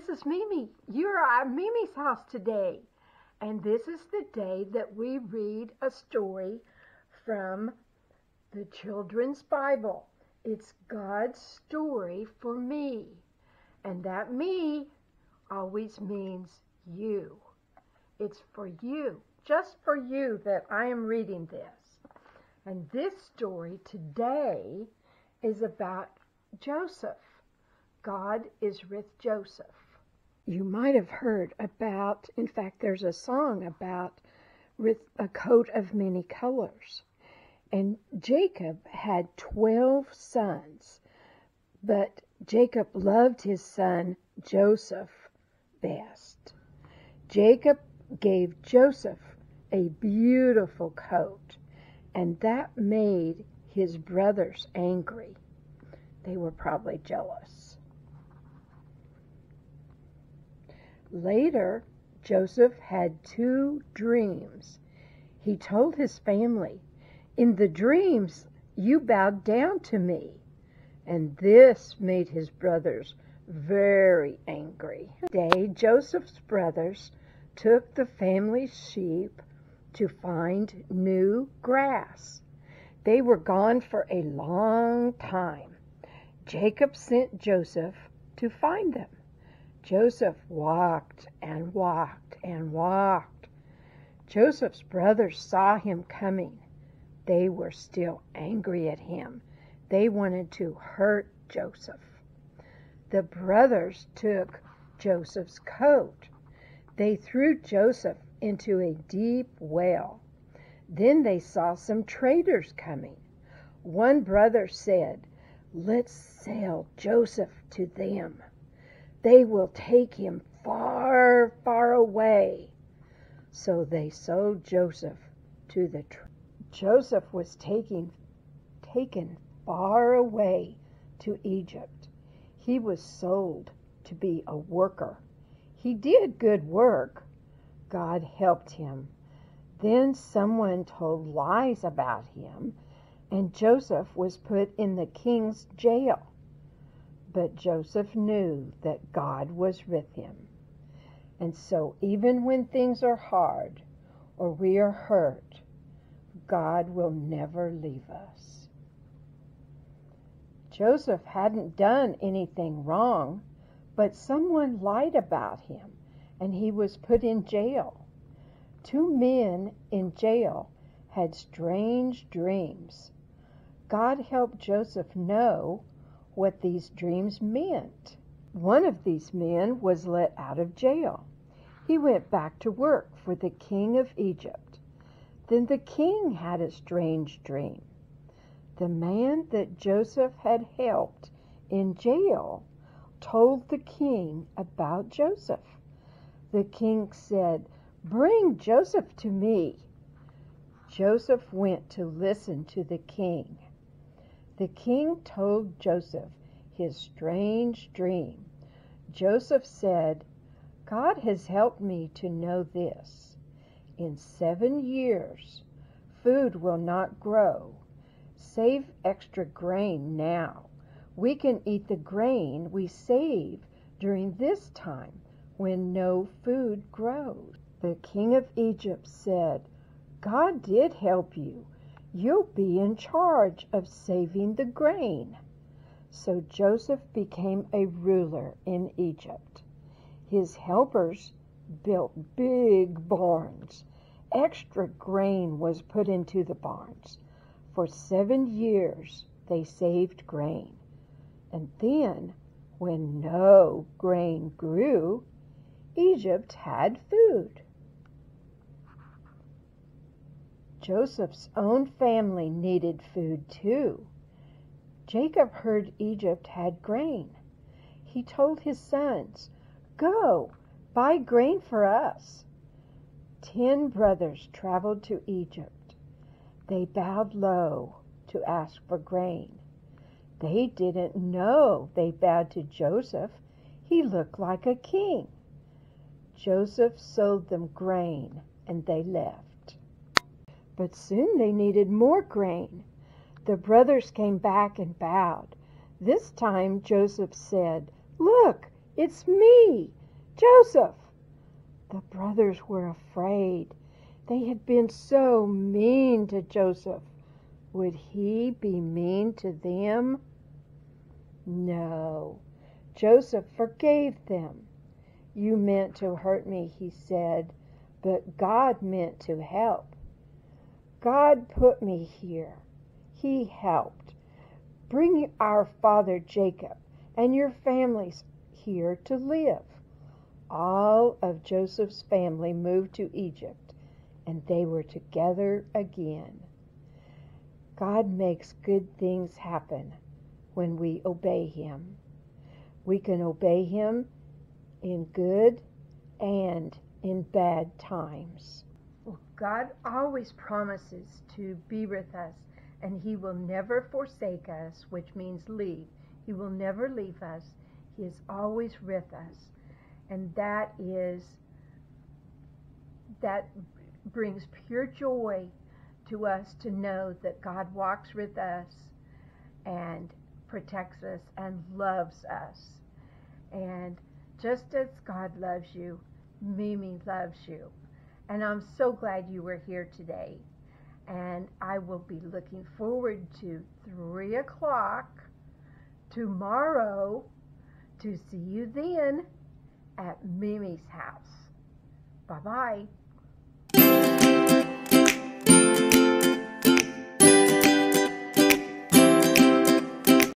this is Mimi. You're at Mimi's house today. And this is the day that we read a story from the Children's Bible. It's God's story for me. And that me always means you. It's for you, just for you, that I am reading this. And this story today is about Joseph. God is with Joseph. You might have heard about, in fact, there's a song about with a coat of many colors. And Jacob had 12 sons, but Jacob loved his son Joseph best. Jacob gave Joseph a beautiful coat, and that made his brothers angry. They were probably jealous. Later, Joseph had 2 dreams. He told his family, "In the dreams, you bowed down to me." And this made his brothers very angry. One day, Joseph's brothers took the family sheep to find new grass. They were gone for a long time. Jacob sent Joseph to find them. Joseph walked and walked and walked. Joseph's brothers saw him coming. They were still angry at him. They wanted to hurt Joseph. The brothers took Joseph's coat. They threw Joseph into a deep well. Then they saw some traders coming. One brother said, "Let's sell Joseph to them. They will take him far, far away." So they sold Joseph to the traders. Joseph was taken far away to Egypt. He was sold to be a worker. He did good work. God helped him. Then someone told lies about him, and Joseph was put in the king's jail. But Joseph knew that God was with him. And so even when things are hard or we are hurt, God will never leave us. Joseph hadn't done anything wrong, but someone lied about him, and he was put in jail. 2 men in jail had strange dreams. God helped Joseph know what these dreams meant. One of these men was let out of jail. He went back to work for the king of Egypt. Then the king had a strange dream. The man that Joseph had helped in jail told the king about Joseph. The king said, "Bring Joseph to me." Joseph went to listen to the king. The king told Joseph his strange dream. Joseph said, "God has helped me to know this. In 7 years, food will not grow. Save extra grain now. We can eat the grain we save during this time when no food grows." The king of Egypt said, "God did help you. You'll be in charge of saving the grain." So Joseph became a ruler in Egypt. His helpers built big barns. Extra grain was put into the barns. For 7 years they saved grain. And then, when no grain grew, Egypt had food. Joseph's own family needed food too. Jacob heard Egypt had grain. He told his sons, "Go, buy grain for us." 10 brothers traveled to Egypt. They bowed low to ask for grain. They didn't know they bowed to Joseph. He looked like a king. Joseph sold them grain, and they left. But soon they needed more grain. The brothers came back and bowed. This time Joseph said, "Look, it's me. Joseph! The brothers were afraid. They had been so mean to Joseph. Would he be mean to them? No. Joseph forgave them. You meant to hurt me, he said, but God meant to help. God put me here. He helped. Bring our father Jacob and your families here to live. All of Joseph's family moved to Egypt, and they were together again. God makes good things happen when we obey Him. We can obey Him in good and in bad times. God always promises to be with us, and He will never forsake us, which means leave. He will never leave us. He is always with us. And that brings pure joy to us to know that God walks with us and protects us and loves us. And just as God loves you, Mimi loves you. And I'm so glad you were here today. And I will be looking forward to 3 o'clock tomorrow to see you then at Mimi's house. Bye-bye.